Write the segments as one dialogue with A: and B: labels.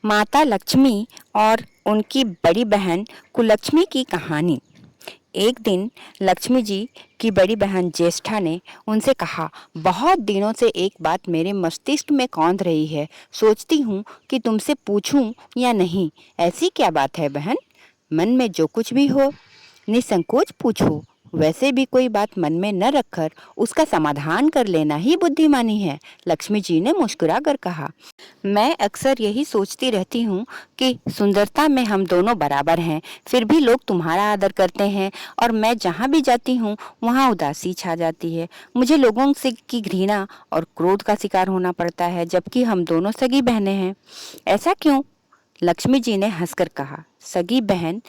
A: माता लक्ष्मी और उनकी बड़ी बहन कुलक्ष्मी की कहानी। एक दिन लक्ष्मी जी की बड़ी बहन ज्येष्ठा ने उनसे कहा, बहुत दिनों से एक बात मेरे मस्तिष्क में कौंध रही है। सोचती हूँ कि तुमसे पूछूं या नहीं। ऐसी क्या बात है बहन? मन में जो कुछ भी हो निसंकोच पूछो। वैसे भी कोई बात मन में न रखकर उसका समाधान कर लेना ही बुद्धिमानी है। लक्ष्मी जी ने मुस्कुरा कर कहा, मैं अक्सर यही सोचती रहती हूँ कि सुंदरता में हम दोनों बराबर हैं, फिर भी लोग तुम्हारा आदर करते हैं और मैं जहाँ भी जाती हूँ वहाँ उदासी छा जाती है। मुझे लोगों से की घृणा और क्रोध का शिकार होना पड़ता है, जबकि हम दोनों सगी बहनें हैं। ऐसा क्यों? लक्ष्मी जी ने हंसकर कहा, सगी बहन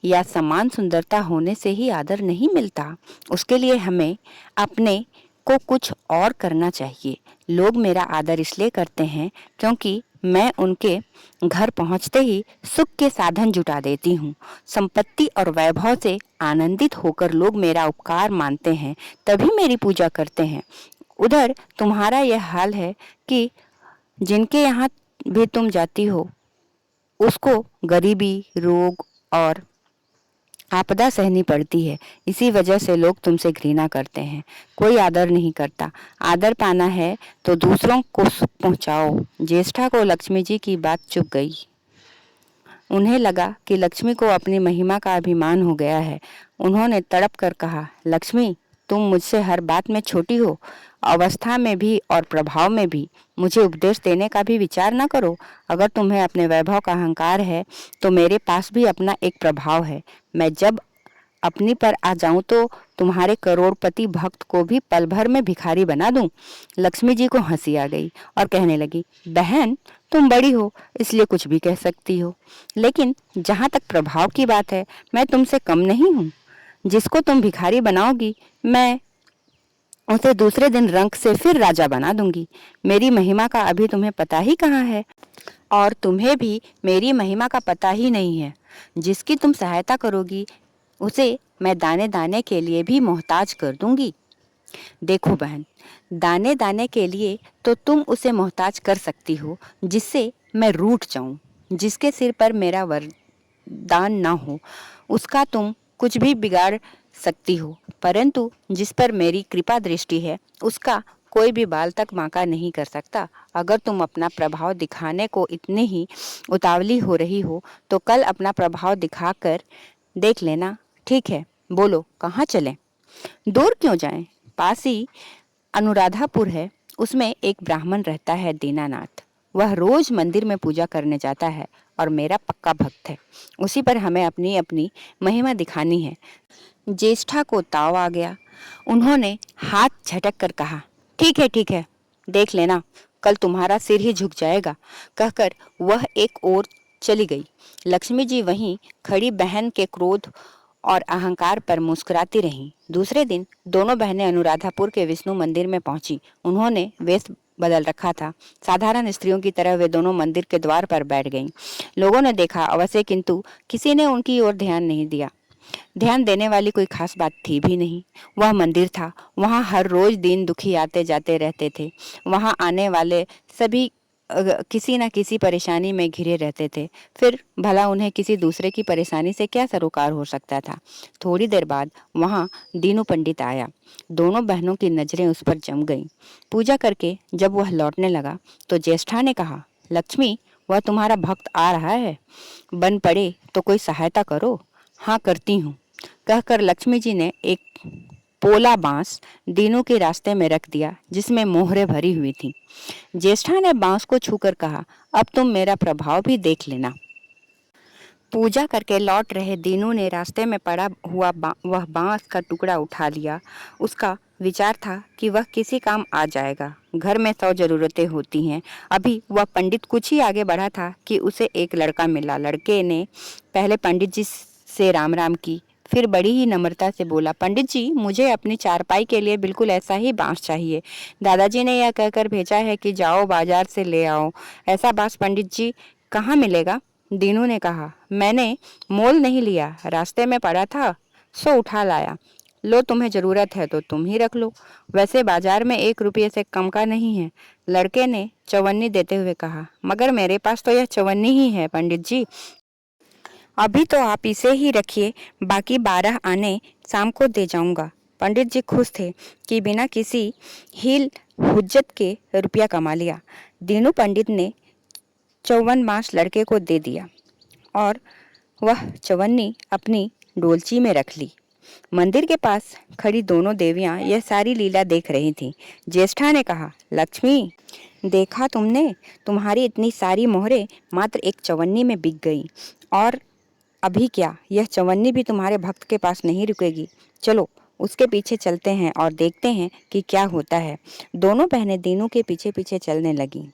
A: या समान सुंदरता होने से ही आदर नहीं मिलता। उसके लिए हमें अपने को कुछ और करना चाहिए। लोग मेरा आदर इसलिए करते हैं क्योंकि मैं उनके घर पहुंचते ही सुख के साधन जुटा देती हूँ। संपत्ति और वैभव से आनंदित होकर लोग मेरा उपकार मानते हैं, तभी मेरी पूजा करते हैं। उधर तुम्हारा यह हाल है कि जिनके यहाँ भी तुम जाती हो उसको गरीबी, रोग और आपदा सहनी पड़ती है। इसी वजह से लोग तुमसे घृणा करते हैं, कोई आदर नहीं करता। आदर पाना है तो दूसरों को सुख पहुंचाओ। ज्येष्ठा को लक्ष्मी जी की बात चुभ गई। उन्हें लगा कि लक्ष्मी को अपनी महिमा का अभिमान हो गया है। उन्होंने तड़प कर कहा, लक्ष्मी, तुम मुझसे हर बात में छोटी हो, अवस्था में भी और प्रभाव में भी। मुझे उपदेश देने का भी विचार न करो। अगर तुम्हें अपने वैभव का अहंकार है तो मेरे पास भी अपना एक प्रभाव है। मैं जब अपनी पर आ जाऊं तो तुम्हारे करोड़पति भक्त को भी पल भर में भिखारी बना दूं। लक्ष्मी जी को हंसी आ गई और कहने लगी, बहन, तुम बड़ी हो इसलिए कुछ भी कह सकती हो, लेकिन जहां तक प्रभाव की बात है मैं तुमसे कम नहीं हूँ। जिसको तुम भिखारी बनाओगी मैं उसे दूसरे दिन रंक से फिर राजा बना दूंगी। मेरी महिमा का अभी तुम्हें पता ही कहाँ है, और तुम्हें भी मेरी महिमा का पता ही नहीं है। जिसकी तुम सहायता करोगी उसे मैं दाने दाने के लिए भी मोहताज कर दूंगी। देखो बहन, दाने दाने के लिए तो तुम उसे मोहताज कर सकती हो जिससे मैं रूठ जाऊं। जिसके सिर पर मेरा वरदान ना हो उसका तुम कुछ भी बिगाड़ सकती हो, परंतु जिस पर मेरी कृपा दृष्टि है उसका कोई भी बाल तक बांका नहीं कर सकता। अगर तुम अपना प्रभाव दिखाने को इतनी ही उतावली हो रही हो तो कल अपना प्रभाव दिखाकर देख लेना। ठीक है, बोलो कहाँ चलें? दूर क्यों जाएं? पास ही अनुराधापुर है, उसमें एक ब्राह्मण रहता है, दीनानाथ। वह रोज मंदिर में पूजा करने जाता है और मेरा पक्का भक्त है। उसी पर हमें अपनी अपनी महिमा दिखानी है। ज्येष्ठा को ताव आ गया। उन्होंने हाथ झटक कर कहा, ठीक है, देख लेना, कल तुम्हारा सिर ही झुक जाएगा। कहकर वह एक ओर चली गई। लक्ष्मी जी वहीं खड़ी बहन के क्रोध और अहंकार पर मुस्कुराती रहीं। दूसरे दिन दोनों बहनें अनुराधापुर के विष्णु मंदिर में पहुंची। उन्होंने वेश बदल रखा था। साधारण स्त्रियों की तरह वे दोनों मंदिर के द्वार पर बैठ गईं। लोगों ने देखा अवश्य, किंतु किसी ने उनकी ओर ध्यान नहीं दिया। ध्यान देने वाली कोई खास बात थी भी नहीं। वह मंदिर था, वहां हर रोज दीन दुखी आते जाते रहते थे। वहां आने वाले सभी किसी न किसी परेशानी में घिरे रहते थे। फिर भला उन्हें किसी दूसरे की परेशानी से क्या सरोकार हो सकता था? थोड़ी देर बाद वहां दीनू पंडित आया। दोनों बहनों की नजरें उस पर जम गईं। पूजा करके जब वह लौटने लगा तो ज्येष्ठा ने कहा, लक्ष्मी, वह तुम्हारा भक्त आ रहा है, बन पड़े तो कोई सहायता करो। हाँ, करती हूँ, कहकर लक्ष्मी जी ने एक पोला बांस दीनू के रास्ते में रख दिया जिसमें मोहरें भरी हुई थीं। ज्येष्ठा ने बांस को छूकर कहा, अब तुम मेरा प्रभाव भी देख लेना। पूजा करके लौट रहे दीनू ने रास्ते में पड़ा हुआ वह बांस का टुकड़ा उठा लिया। उसका विचार था कि वह किसी काम आ जाएगा। घर में 100 जरूरतें होती हैं। अभी वह पंडित कुछ ही आगे बढ़ा था कि उसे एक लड़का मिला। लड़के ने पहले पंडित जी से राम राम की, फिर बड़ी ही नम्रता से बोला, पंडित जी, मुझे अपनी चारपाई के लिए बिल्कुल ऐसा ही बांस चाहिए। दादाजी ने यह कहकर भेजा है कि जाओ बाजार से ले आओ। ऐसा बांस पंडित जी कहाँ मिलेगा? दीनू ने कहा, मैंने मोल नहीं लिया, रास्ते में पड़ा था सो उठा लाया। लो, तुम्हें जरूरत है तो तुम ही रख लो, वैसे बाजार में 1 रुपये से कम का नहीं है। लड़के ने चवन्नी देते हुए कहा। मगर मेरे पास तो यह चवन्नी ही है पंडित जी। अभी तो आप इसे ही रखिए, बाकी 12 आने शाम को दे जाऊंगा। पंडित जी खुश थे कि बिना किसी हील हुज्जत के रुपया कमा लिया। दीनू पंडित ने 54 बांस लड़के को दे दिया और वह चवन्नी अपनी डोलची में रख ली। मंदिर के पास खड़ी दोनों देवियां यह सारी लीला देख रही थीं। ज्येष्ठा ने कहा, लक्ष्मी, देखा तुमने, तुम्हारी इतनी सारी मोहरें मात्र एक चवन्नी में बिक गई। और अभी क्या, यह चवन्नी भी तुम्हारे भक्त के पास नहीं रुकेगी। चलो उसके पीछे चलते हैं और देखते हैं कि क्या होता है। दोनों बहनें दीनू के पीछे पीछे चलने लगीं।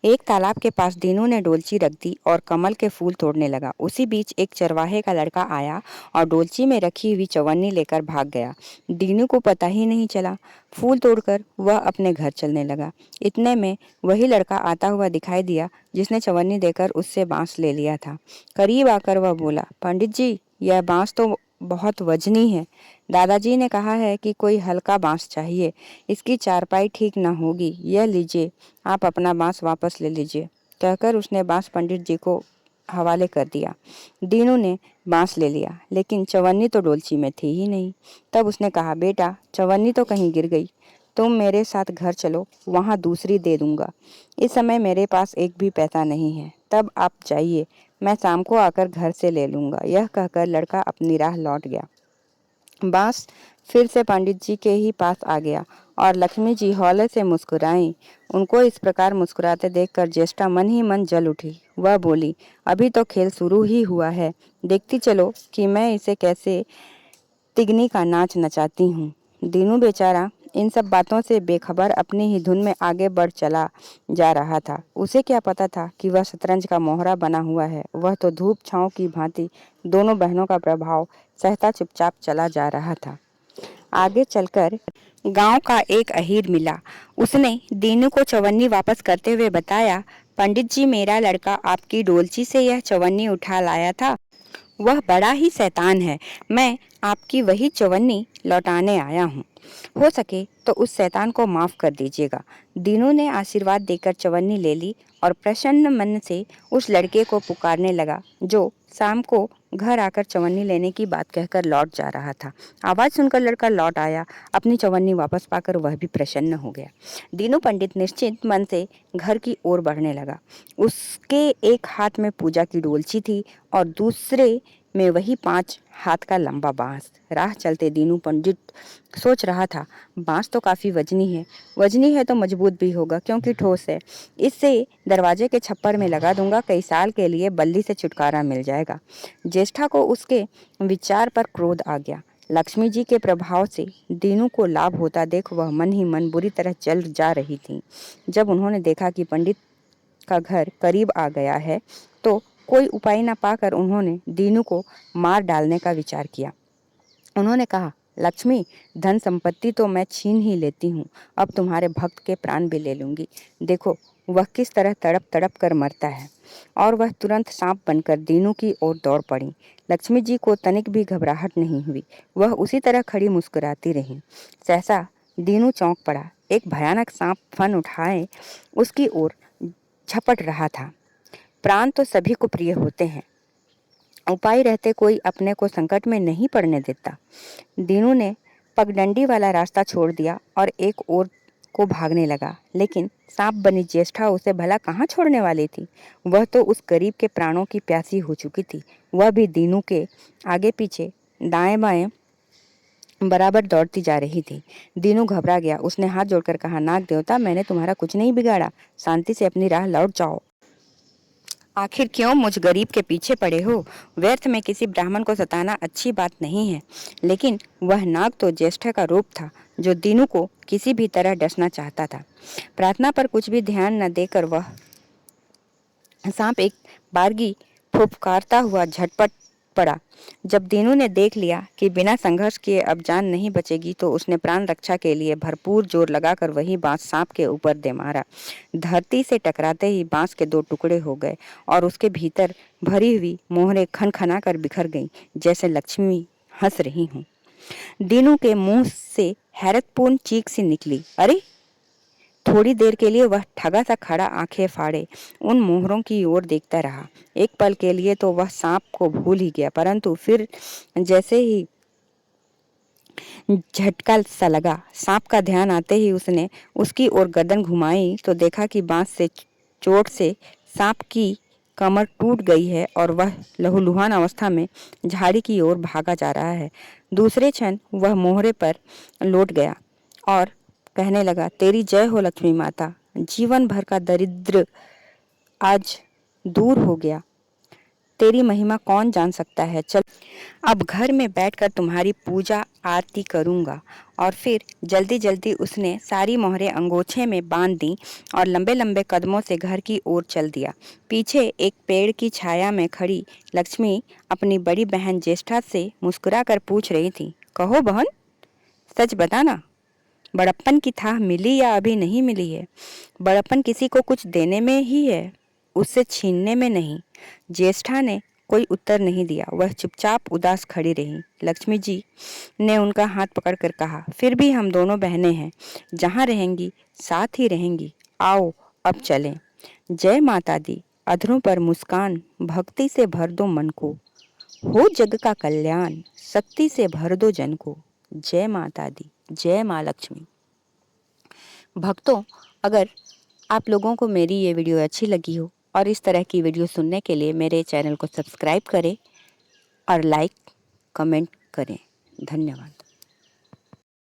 A: एक तालाब के पास दीनू ने डोलची रख दी और कमल के फूल तोड़ने लगा। उसी बीच एक चरवाहे का लड़का आया और डोलची में रखी हुई चवन्नी लेकर भाग गया। दीनू को पता ही नहीं चला। फूल तोड़कर वह अपने घर चलने लगा। इतने में वही लड़का आता हुआ दिखाई दिया जिसने चवन्नी देकर उससे बांस ले लिया था। करीब आकर वह बोला, पंडित जी, यह बांस तो बहुत वजनी है। दादाजी ने कहा है कि कोई हल्का बांस चाहिए, इसकी चारपाई ठीक न होगी। यह लीजिए, आप अपना बांस वापस ले लीजिए। कहकर उसने बांस पंडित जी को हवाले कर दिया। दीनू ने बांस ले लिया, लेकिन चवन्नी तो डोलची में थी ही नहीं। तब उसने कहा, बेटा, चवन्नी तो कहीं गिर गई। तुम मेरे साथ घर चलो, वहाँ दूसरी दे दूंगा। इस समय मेरे पास एक भी पैसा नहीं है। तब आप जाइए, मैं शाम को आकर घर से ले लूंगा। यह कहकर लड़का अपनी राह लौट गया। बांस फिर से पंडित जी के ही पास आ गया और लक्ष्मी जी हौले से मुस्कुराईं। उनको इस प्रकार मुस्कुराते देखकर ज्येष्ठा मन ही मन जल उठी। वह बोली, अभी तो खेल शुरू ही हुआ है, देखती चलो कि मैं इसे कैसे तिगनी का नाच नचाती हूँ। दीनू बेचारा इन सब बातों से बेखबर अपनी ही धुन में आगे बढ़ चला जा रहा था। उसे क्या पता था कि वह शतरंज का मोहरा बना हुआ है। वह तो धूप छांव की भांति दोनों बहनों का प्रभाव सहता चुपचाप चला जा रहा था। आगे चलकर गांव का एक अहीर मिला। उसने दीनू को चवन्नी वापस करते हुए बताया, पंडित जी, मेरा लड़का आपकी डोलची से यह चवन्नी उठा लाया था। वह बड़ा ही शैतान है। मैं आपकी वही चवन्नी लौटाने आया हूँ। हो सके तो उस शैतान को माफ कर दीजिएगा। दीनू ने आशीर्वाद देकर चवन्नी ले ली और प्रसन्न मन से उस लड़के को पुकारने लगा जो शाम को घर आकर चवन्नी लेने की बात कहकर लौट जा रहा था। आवाज सुनकर लड़का लौट आया। अपनी चवन्नी वापस पाकर वह भी प्रसन्न हो गया। दीनू पंडित निश्चिंत मन से घर की ओर बढ़ने लगा। उसके एक हाथ में पूजा की डोलची थी और दूसरे में वही 5 हाथ का लंबा बांस। राह चलते दीनू पंडित सोच रहा था, बांस तो काफी वजनी है तो मजबूत भी होगा क्योंकि ठोस है। इससे दरवाजे के छप्पर में लगा दूंगा, कई साल के लिए बल्ली से छुटकारा मिल जाएगा। ज्येष्ठा को उसके विचार पर क्रोध आ गया। लक्ष्मी जी के प्रभाव से दीनू को लाभ होता देख वह मन ही मन बुरी तरह जल जा रही थी। जब उन्होंने देखा कि पंडित का घर करीब आ गया है तो कोई उपाय न पाकर उन्होंने दीनू को मार डालने का विचार किया। उन्होंने कहा, लक्ष्मी, धन संपत्ति तो मैं छीन ही लेती हूँ, अब तुम्हारे भक्त के प्राण भी ले लूंगी। देखो वह किस तरह तड़प तड़प कर मरता है। और वह तुरंत सांप बनकर दीनू की ओर दौड़ पड़ी। लक्ष्मी जी को तनिक भी घबराहट नहीं हुई। वह उसी तरह खड़ी मुस्कुराती रही। सहसा दीनू चौंक पड़ा। एक भयानक सांप फन उठाए उसकी ओर झपट रहा था। प्राण तो सभी को प्रिय होते हैं, उपाय रहते कोई अपने को संकट में नहीं पड़ने देता। दीनू ने पगडंडी वाला रास्ता छोड़ दिया और एक ओर को भागने लगा, लेकिन सांप बनी ज्येष्ठा उसे भला कहाँ छोड़ने वाली थी। वह तो उस गरीब के प्राणों की प्यासी हो चुकी थी। वह भी दीनू के आगे पीछे दाएं बाएं बराबर दौड़ती जा रही थी। दीनू घबरा गया। उसने हाथ जोड़कर कहा, नाग देवता, मैंने तुम्हारा कुछ नहीं बिगाड़ा, शांति से अपनी राह लौट जाओ। आखिर क्यों मुझ गरीब के पीछे पड़े हो? व्यर्थ में किसी ब्राह्मण को सताना अच्छी बात नहीं है। लेकिन वह नाग तो ज्येष्ठा का रूप था जो दीनू को किसी भी तरह डसना चाहता था। प्रार्थना पर कुछ भी ध्यान न देकर वह सांप एक बारगी फुफकारता हुआ झटपट पड़ा। जब दीनू ने देख लिया कि बिना संघर्ष किए अब जान नहीं बचेगी तो उसने प्राण रक्षा के लिए भरपूर जोर लगाकर वही बांस सांप के ऊपर दे मारा। धरती से टकराते ही बांस के 2 टुकड़े हो गए और उसके भीतर भरी हुई मोहरें खनखना कर बिखर गईं, जैसे लक्ष्मी हंस रही हूँ। दीनू के मुंह से हैरतपूर्ण चीख सी निकली। अरे! थोड़ी देर के लिए वह ठगा सा खड़ा आंखें फाड़े उन मोहरों की ओर देखता रहा। एक पल के लिए तो वह सांप को भूल ही गया, परंतु फिर जैसे ही झटका सा लगा, सांप का ध्यान आते ही उसने उसकी ओर गर्दन घुमाई तो देखा कि बांस से चोट से सांप की कमर टूट गई है और वह लहूलुहान अवस्था में झाड़ी की ओर भागा जा रहा है। दूसरे क्षण वह मोहरे पर लौट गया और कहने लगा, तेरी जय हो लक्ष्मी माता, जीवन भर का दरिद्र आज दूर हो गया। तेरी महिमा कौन जान सकता है। चल, अब घर में बैठकर तुम्हारी पूजा आरती करूंगा। और फिर जल्दी जल्दी उसने सारी मोहरें अंगोछे में बांध दी और लंबे लंबे कदमों से घर की ओर चल दिया। पीछे एक पेड़ की छाया में खड़ी लक्ष्मी अपनी बड़ी बहन ज्येष्ठा से मुस्कुराकर पूछ रही थी, कहो बहन, सच बताना, बड़प्पन की थाह मिली या अभी नहीं मिली है। बड़प्पन किसी को कुछ देने में ही है, उससे छीनने में नहीं। ज्येष्ठा ने कोई उत्तर नहीं दिया, वह चुपचाप उदास खड़ी रही। लक्ष्मी जी ने उनका हाथ पकड़कर कहा, फिर भी हम दोनों बहनें हैं, जहाँ रहेंगी साथ ही रहेंगी। आओ अब चलें। जय माता दी। अधरों पर मुस्कान, भक्ति से भर दो मन को, हो जग का कल्याण, शक्ति से भर दो जन को। जय माता दी, जय माँ लक्ष्मी। भक्तों, अगर आप लोगों को मेरी ये वीडियो अच्छी लगी हो और इस तरह की वीडियो सुनने के लिए मेरे चैनल को सब्सक्राइब करें और लाइक कमेंट करें। धन्यवाद।